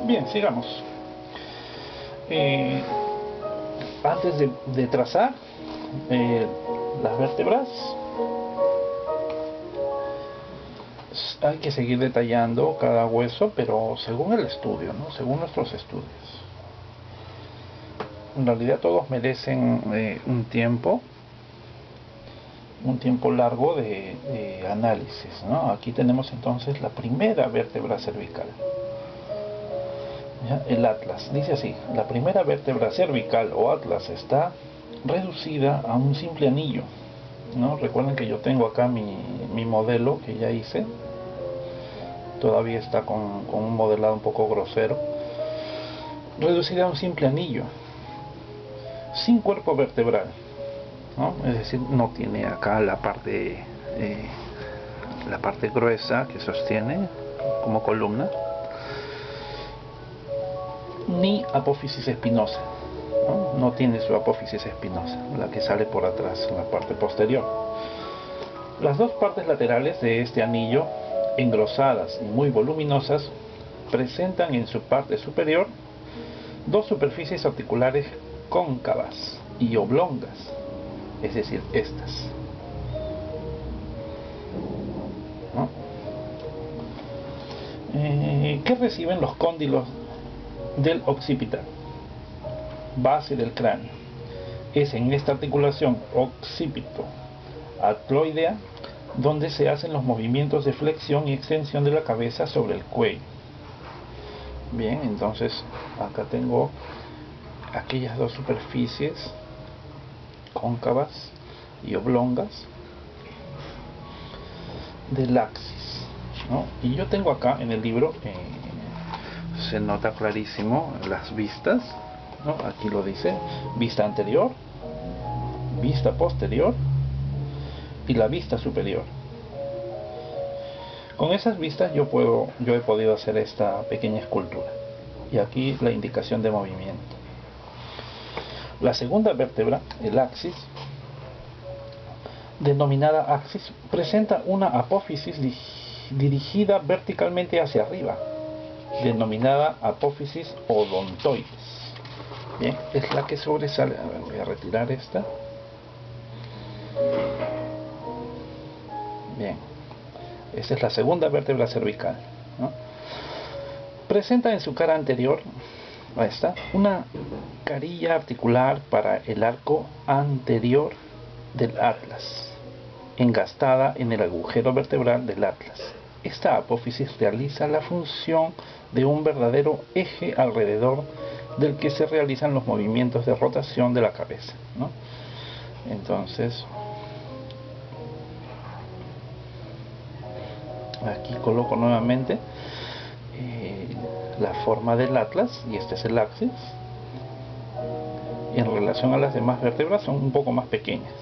Bien, sigamos. Antes de trazar las vértebras, hay que seguir detallando cada hueso, pero según el estudio, ¿no? Según nuestros estudios. En realidad todos merecen un tiempo largo de análisis, ¿no? Aquí tenemos entonces la primera vértebra cervical. ¿Ya? El atlas, dice así: la primera vértebra cervical o atlas está reducida a un simple anillo, ¿no? Recuerden que yo tengo acá mi modelo que ya hice. Todavía está con un modelado un poco grosero. Reducida a un simple anillo, sin cuerpo vertebral, ¿no? Es decir, no tiene acá la parte gruesa que sostiene como columna, ni apófisis espinosa, no tiene su apófisis espinosa, la que sale por atrás, en la parte posterior. Las dos partes laterales de este anillo, engrosadas y muy voluminosas, presentan en su parte superior dos superficies articulares cóncavas y oblongas, es decir, estas, ¿no? Que reciben los cóndilos del occipital, base del cráneo. Es en esta articulación occipito-atloidea donde se hacen los movimientos de flexión y extensión de la cabeza sobre el cuello. Bien, entonces acá tengo aquellas dos superficies cóncavas y oblongas del axis, ¿no? Y yo tengo acá en el libro, se nota clarísimo las vistas, ¿no? Aquí lo dice: vista anterior, vista posterior y la vista superior. Con esas vistas yo he podido hacer esta pequeña escultura. Y aquí la indicación de movimiento. La segunda vértebra, el axis, denominada axis, presenta una apófisis dirigida verticalmente hacia arriba, denominada apófisis odontoides. Bien, es la que sobresale. A ver, voy a retirar esta. Bien, esta es la segunda vértebra cervical, ¿no? Presenta en su cara anterior, ahí está, una carilla articular para el arco anterior del atlas, engastada en el agujero vertebral del atlas. Esta apófisis realiza la función de un verdadero eje alrededor del que se realizan los movimientos de rotación de la cabeza, ¿no? Entonces, aquí coloco nuevamente la forma del atlas, y este es el axis. En relación a las demás vértebras son un poco más pequeñas.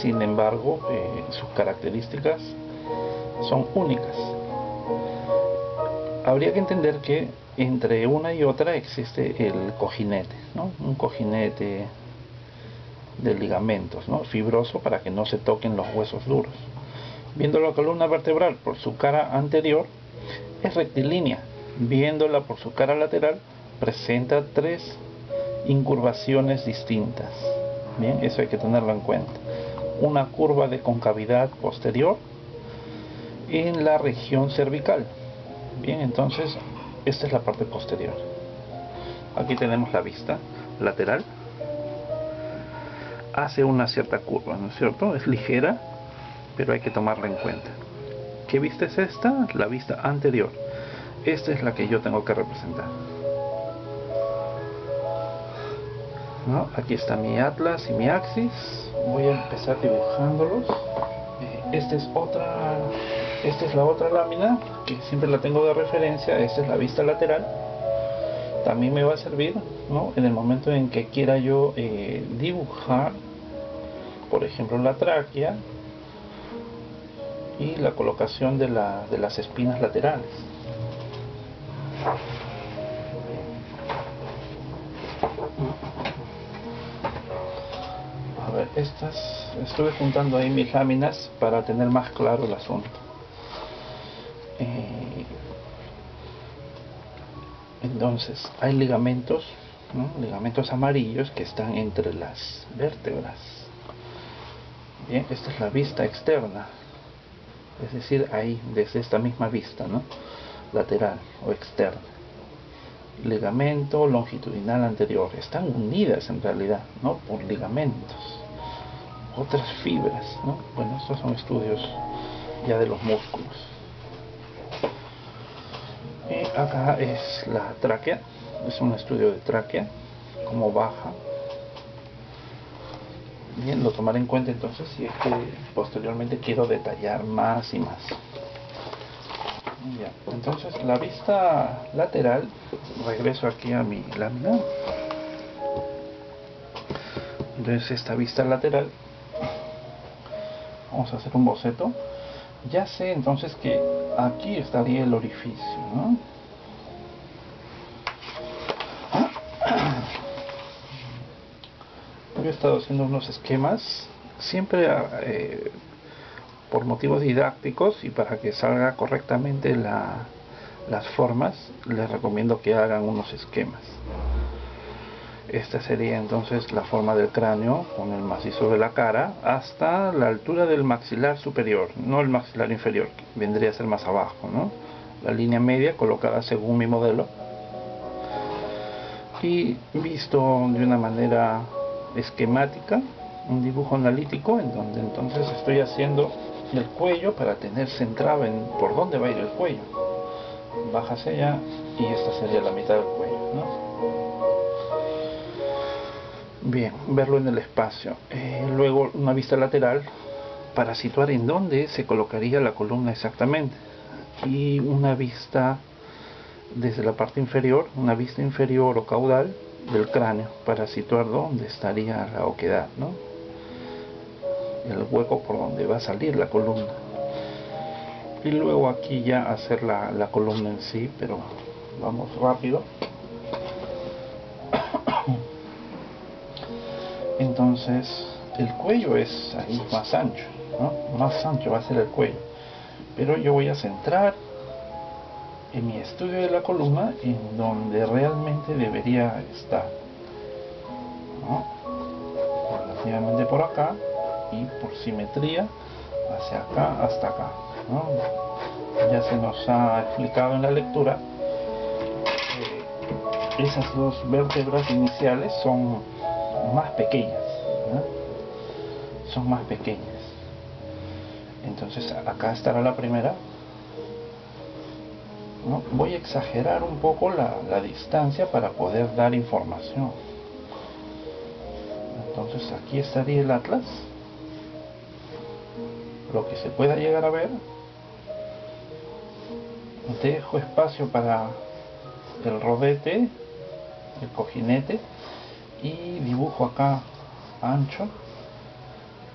Sin embargo, sus características son únicas. Habría que entender que entre una y otra existe el cojinete, ¿no? Un cojinete de ligamentos, ¿no? Fibroso, para que no se toquen los huesos duros. Viendo la columna vertebral por su cara anterior, es rectilínea. Viéndola por su cara lateral, presenta tres incurvaciones distintas. Bien, eso hay que tenerlo en cuenta. Una curva de concavidad posterior en la región cervical. Bien, entonces esta es la parte posterior. Aquí tenemos la vista lateral. Hace una cierta curva, ¿no es cierto? Es ligera, pero hay que tomarla en cuenta. ¿Qué vista es esta? La vista anterior. Esta es la que yo tengo que representar, ¿no? Aquí está mi atlas y mi axis. Voy a empezar dibujándolos. Esta es la otra lámina que siempre la tengo de referencia. Esta es la vista lateral. También me va a servir, ¿no? En el momento en que quiera yo dibujar, por ejemplo, la tráquea y la colocación de las espinas laterales. A ver, estuve juntando ahí mis láminas para tener más claro el asunto. Entonces hay ligamentos, ¿no? Ligamentos amarillos que están entre las vértebras. Bien, esta es la vista externa, es decir, ahí desde esta misma vista, ¿no? Lateral o externa. Ligamento longitudinal anterior, están unidas en realidad, ¿no? Por ligamentos, otras fibras, ¿no? Bueno, estos son estudios ya de los músculos. Y acá es la tráquea, es un estudio de tráquea, cómo baja. Bien, lo tomaré en cuenta entonces si es que posteriormente quiero detallar más y más. Ya, entonces la vista lateral, regreso aquí a mi lámina. Entonces esta vista lateral, vamos a hacer un boceto. Ya sé entonces que aquí estaría el orificio, ¿no? Yo he estado haciendo unos esquemas, siempre por motivos didácticos y para que salga correctamente las formas, les recomiendo que hagan unos esquemas. Esta sería entonces la forma del cráneo con el macizo de la cara hasta la altura del maxilar superior, no el maxilar inferior, que vendría a ser más abajo, ¿no? La línea media colocada según mi modelo y visto de una manera esquemática, un dibujo analítico en donde entonces estoy haciendo el cuello para tener centrado en por dónde va a ir el cuello. Baja hacia allá y esta sería la mitad del cuello, ¿no? Bien, verlo en el espacio. Luego una vista lateral para situar en dónde se colocaría la columna exactamente. Y una vista desde la parte inferior, una vista inferior o caudal del cráneo para situar dónde estaría la oquedad, ¿no? El hueco por donde va a salir la columna. Y luego aquí ya hacer la columna en sí, pero vamos rápido. Entonces el cuello es ahí más ancho, ¿no? Más ancho va a ser el cuello, pero yo voy a centrar en mi estudio de la columna en donde realmente debería estar, ¿no? Relativamente por acá y por simetría hacia acá hasta acá, ¿no? Ya se nos ha explicado en la lectura que esas dos vértebras iniciales son más pequeñas, ¿no? Son más pequeñas. Entonces acá estará la primera, ¿no? Voy a exagerar un poco la distancia para poder dar información. Entonces aquí estaría el atlas, lo que se pueda llegar a ver. Dejo espacio para el rodete, el cojinete, y dibujo acá ancho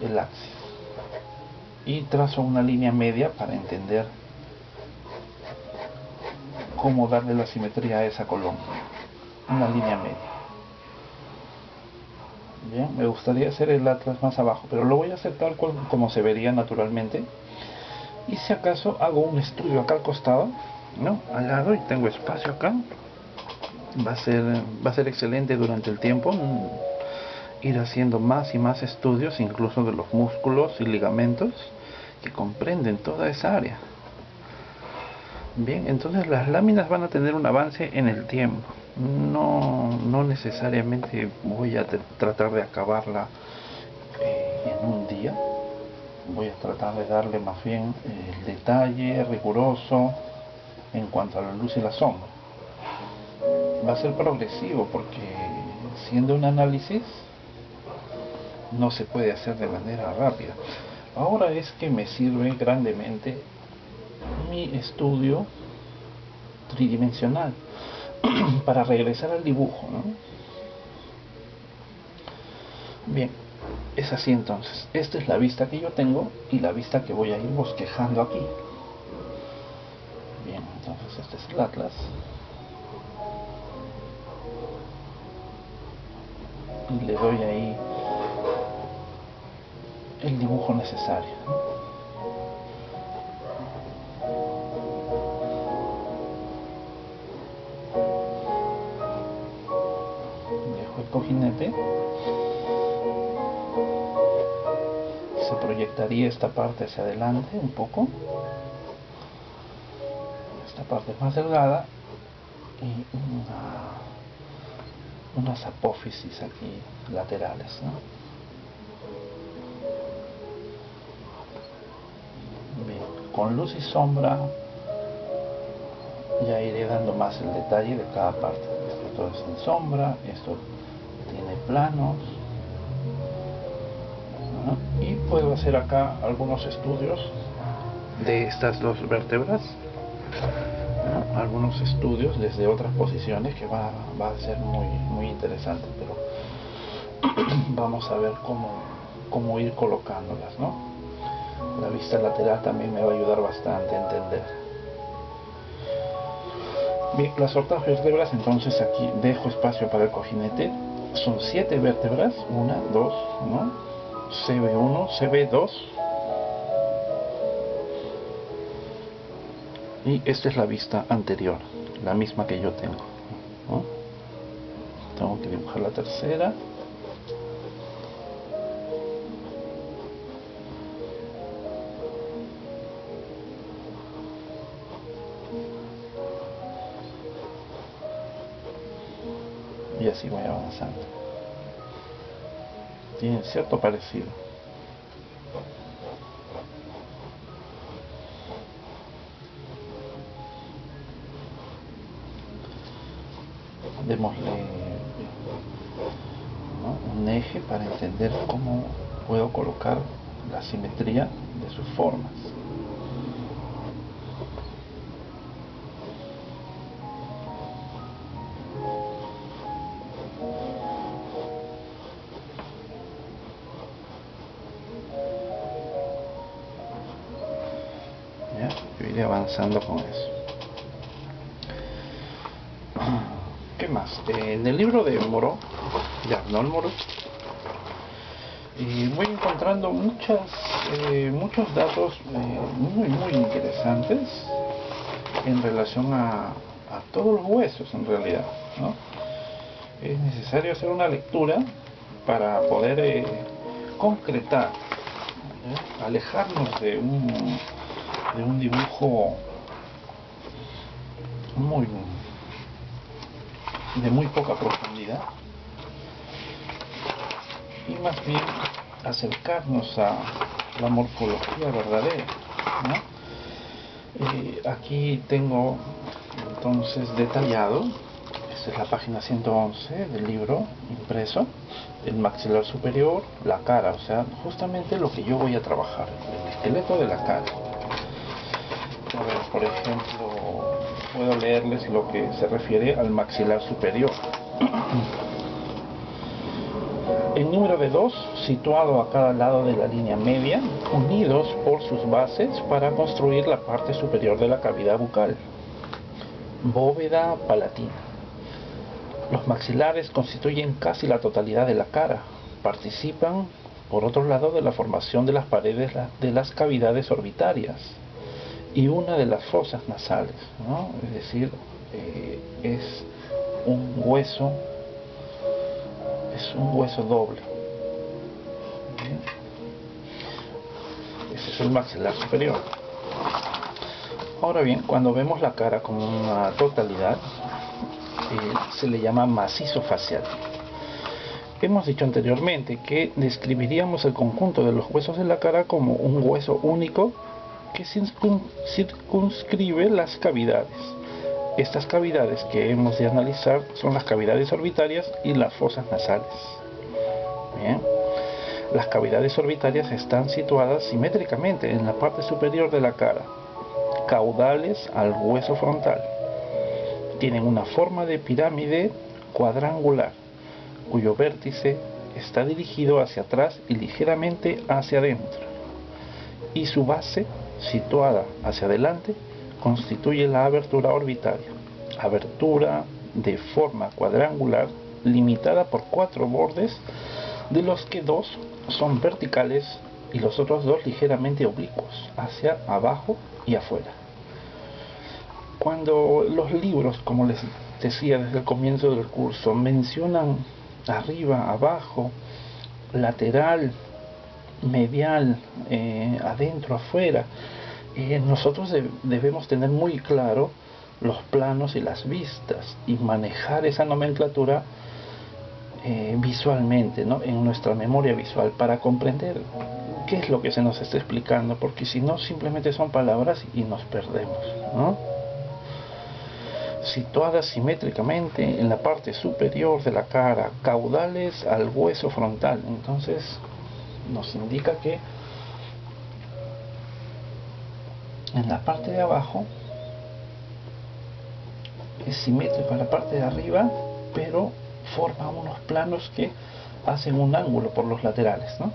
el axis y trazo una línea media para entender cómo darle la simetría a esa columna, una línea media. Bien, me gustaría hacer el atlas más abajo, pero lo voy a hacer tal cual como se vería naturalmente. Y si acaso hago un estudio acá al costado, ¿no? Al lado, y tengo espacio acá, va a ser excelente durante el tiempo ir haciendo más y más estudios incluso de los músculos y ligamentos que comprenden toda esa área. Bien, entonces las láminas van a tener un avance en el tiempo. No necesariamente voy a tratar de acabarla en un día. Voy a tratar de darle más bien el detalle riguroso en cuanto a la luz y la sombra. Va a ser progresivo porque siendo un análisis no se puede hacer de manera rápida. Ahora es que me sirve grandemente mi estudio tridimensional para regresar al dibujo, ¿no? Bien, es así entonces. Esta es la vista que yo tengo y la vista que voy a ir bosquejando aquí. Bien, entonces este es el atlas. Y le doy ahí el dibujo necesario, ¿no? cojinete, se proyectaría esta parte hacia adelante un poco, esta parte más delgada y unas apófisis aquí laterales, ¿no? Bien, con luz y sombra ya iré dando más el detalle de cada parte. Esto es en sombra, esto tiene planos, ¿no? Y puedo hacer acá algunos estudios de estas dos vértebras, ¿no? Algunos estudios desde otras posiciones que va a ser muy interesante, pero vamos a ver cómo ir colocándolas, ¿no? La vista lateral también me va a ayudar bastante a entender. Bien, las otras vértebras, entonces aquí dejo espacio para el cojinete. Son 7 vértebras, 1, 2, ¿no? CB1, CB2. Y esta es la vista anterior, la misma que yo tengo, ¿no? Tengo que dibujar la tercera. Y así voy avanzando. Tienen cierto parecido. Démosle, ¿no?, un eje para entender cómo puedo colocar la simetría de sus formas. ¿Ya? Yo iré avanzando con eso. ¿Qué más? En el libro de Moreau, de Arnold Moreau, voy encontrando muchos datos muy interesantes en relación a todos los huesos, en realidad, ¿no? Es necesario hacer una lectura para poder concretar, ¿eh? Alejarnos de un dibujo de muy poca profundidad y más bien acercarnos a la morfología verdadera, ¿no? Aquí tengo entonces detallado, esta es la página 111 del libro impreso, el maxilar superior, la cara, o sea, justamente lo que yo voy a trabajar, el esqueleto de la cara. A ver, por ejemplo, puedo leerles lo que se refiere al maxilar superior. El número de 2, situado a cada lado de la línea media, unidos por sus bases para construir la parte superior de la cavidad bucal. Bóveda palatina. Los maxilares constituyen casi la totalidad de la cara. Participan, por otro lado, de la formación de las paredes de las cavidades orbitarias y una de las fosas nasales, ¿no? Es decir, es un hueso doble. ¿Bien? Ese es el maxilar superior. Ahora bien, cuando vemos la cara como una totalidad, se le llama macizo facial. Hemos dicho anteriormente que describiríamos el conjunto de los huesos de la cara como un hueso único que circunscribe las cavidades. Estas cavidades que hemos de analizar son las cavidades orbitarias y las fosas nasales. Bien. Las cavidades orbitarias están situadas simétricamente en la parte superior de la cara, caudales al hueso frontal. Tienen una forma de pirámide cuadrangular, cuyo vértice está dirigido hacia atrás y ligeramente hacia adentro, y su base, situada hacia adelante, constituye la abertura orbitaria, abertura de forma cuadrangular limitada por 4 bordes, de los que 2 son verticales y los otros 2 ligeramente oblicuos, hacia abajo y afuera. Cuando los libros, como les decía desde el comienzo del curso, mencionan arriba, abajo, lateral, medial, adentro, afuera. Nosotros debemos tener muy claro los planos y las vistas y manejar esa nomenclatura visualmente, ¿no? En nuestra memoria visual, para comprender qué es lo que se nos está explicando, porque si no simplemente son palabras y nos perdemos, ¿no? Situadas simétricamente en la parte superior de la cara, caudales al hueso frontal. Entonces nos indica que en la parte de abajo es simétrico a la parte de arriba, pero forma unos planos que hacen un ángulo por los laterales, ¿no?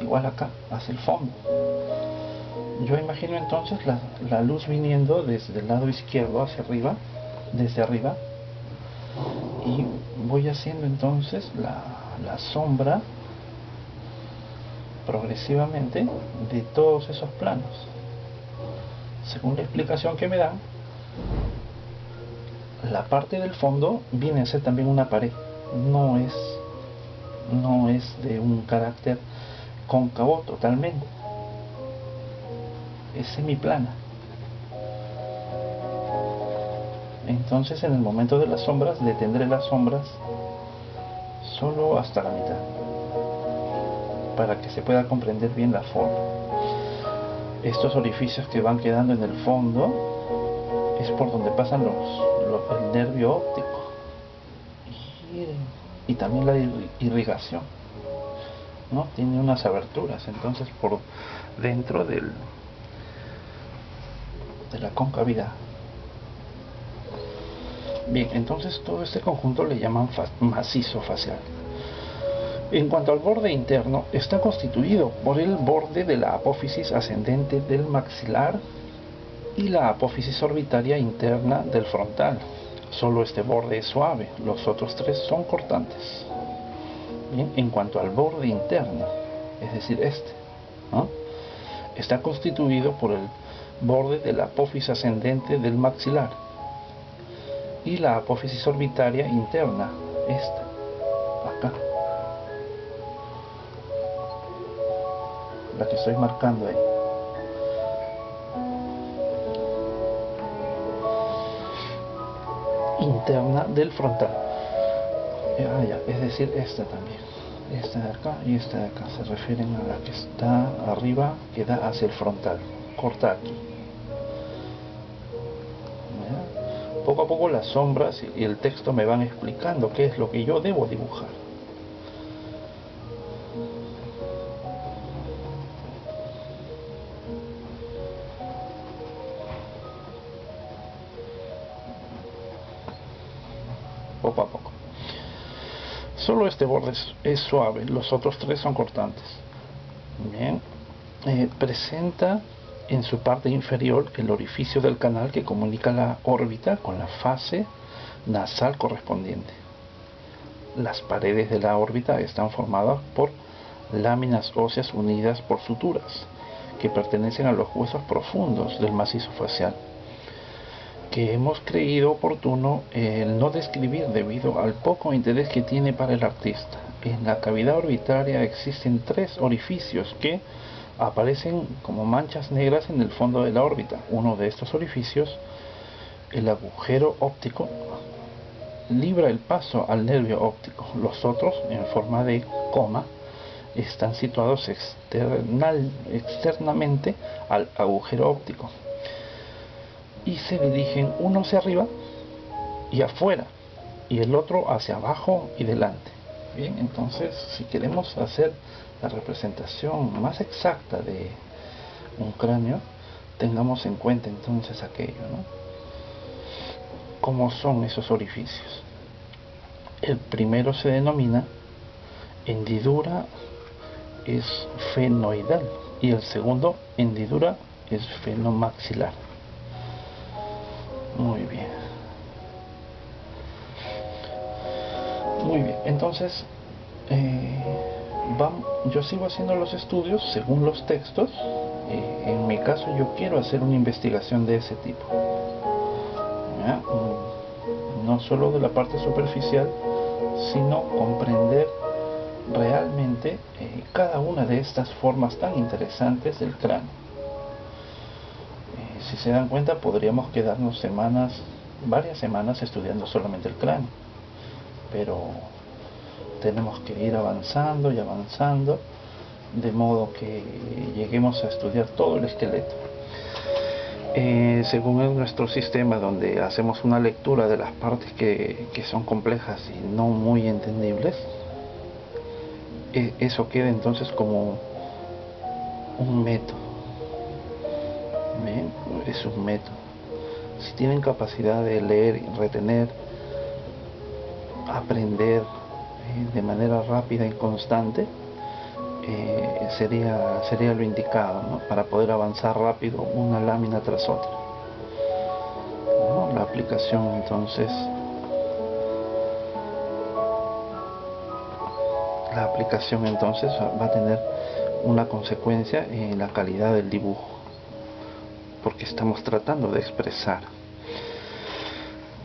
Igual acá hace el fondo. Yo imagino entonces la luz viniendo desde el lado izquierdo hacia arriba, desde arriba, y voy haciendo entonces la sombra progresivamente de todos esos planos. Según la explicación que me dan, la parte del fondo viene a ser también una pared, no es de un carácter cóncavo totalmente, es semiplana. Entonces en el momento de las sombras detendré las sombras solo hasta la mitad, para que se pueda comprender bien la forma. Estos orificios que van quedando en el fondo es por donde pasan el nervio óptico y también la irrigación, ¿no? Tiene unas aberturas, entonces por dentro de la concavidad. Bien, entonces todo este conjunto le llaman macizo facial. En cuanto al borde interno, está constituido por el borde de la apófisis ascendente del maxilar y la apófisis orbitaria interna del frontal. Solo este borde es suave, los otros tres son cortantes. Bien, en cuanto al borde interno, es decir, ¿no? Está constituido por el borde de la apófisis ascendente del maxilar y la apófisis orbitaria interna, acá, la que estoy marcando ahí. Interna del frontal. Es decir, esta también. Esta de acá y esta de acá se refieren a la que está arriba, que da hacia el frontal. Corta aquí. Poco a poco las sombras y el texto me van explicando qué es lo que yo debo dibujar. Poco a poco. Solo este borde es suave, los otros tres son cortantes. Bien. Presenta en su parte inferior el orificio del canal que comunica la órbita con la fase nasal correspondiente. Las paredes de la órbita están formadas por láminas óseas unidas por suturas que pertenecen a los huesos profundos del macizo facial, que hemos creído oportuno no describir debido al poco interés que tiene para el artista. En la cavidad orbitaria existen tres orificios que aparecen como manchas negras en el fondo de la órbita. Uno de estos orificios, el agujero óptico, libra el paso al nervio óptico. Los otros, en forma de coma, están situados externamente al agujero óptico y se dirigen uno hacia arriba y afuera y el otro hacia abajo y delante. Bien, entonces si queremos hacer la representación más exacta de un cráneo, tengamos en cuenta entonces aquello, ¿no? ¿Cómo son esos orificios? El primero se denomina hendidura esfenoidal y el segundo hendidura esfenomaxilar. Muy bien. Muy bien, entonces yo sigo haciendo los estudios según los textos. En mi caso yo quiero hacer una investigación de ese tipo, ¿ya? No solo de la parte superficial, sino comprender realmente cada una de estas formas tan interesantes del cráneo. Si se dan cuenta, podríamos quedarnos varias semanas estudiando solamente el cráneo, pero tenemos que ir avanzando y avanzando, de modo que lleguemos a estudiar todo el esqueleto. Según nuestro sistema, donde hacemos una lectura de las partes que son complejas y no muy entendibles, eso queda entonces como un método. ¿Bien? Es un método. Si tienen capacidad de leer y retener, aprender de manera rápida y constante, sería lo indicado, ¿no? Para poder avanzar rápido una lámina tras otra, ¿no? La aplicación entonces va a tener una consecuencia en la calidad del dibujo, porque estamos tratando de expresar.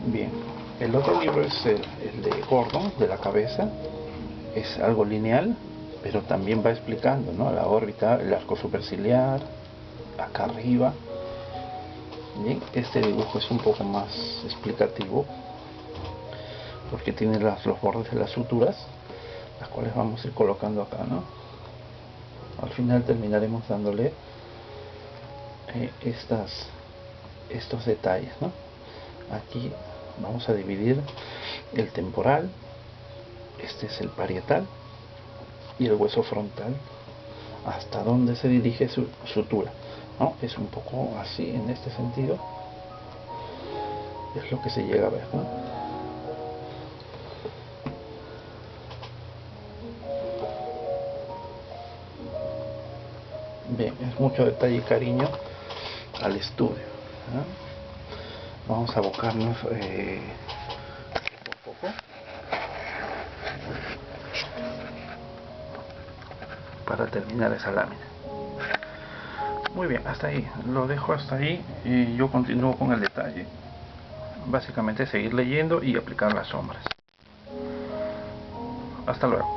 Bien, el otro libro es el de Gordon, de la cabeza. Es algo lineal, pero también va explicando, ¿no? La órbita, el arco superciliar, acá arriba. Bien, este dibujo es un poco más explicativo, porque tiene los bordes de las suturas, las cuales vamos a ir colocando acá, ¿no? Al final terminaremos dándole estos detalles, ¿no? Aquí vamos a dividir el temporal, este es el parietal y el hueso frontal, hasta donde se dirige su sutura, ¿no? Es un poco así, en este sentido es lo que se llega a ver, ¿no? Bien, es mucho detalle y cariño al estudio, ¿no? Vamos a abocarnos poco a poco para terminar esa lámina. Muy bien, hasta ahí, lo dejo hasta ahí y yo continúo con el detalle. Básicamente seguir leyendo y aplicar las sombras. Hasta luego.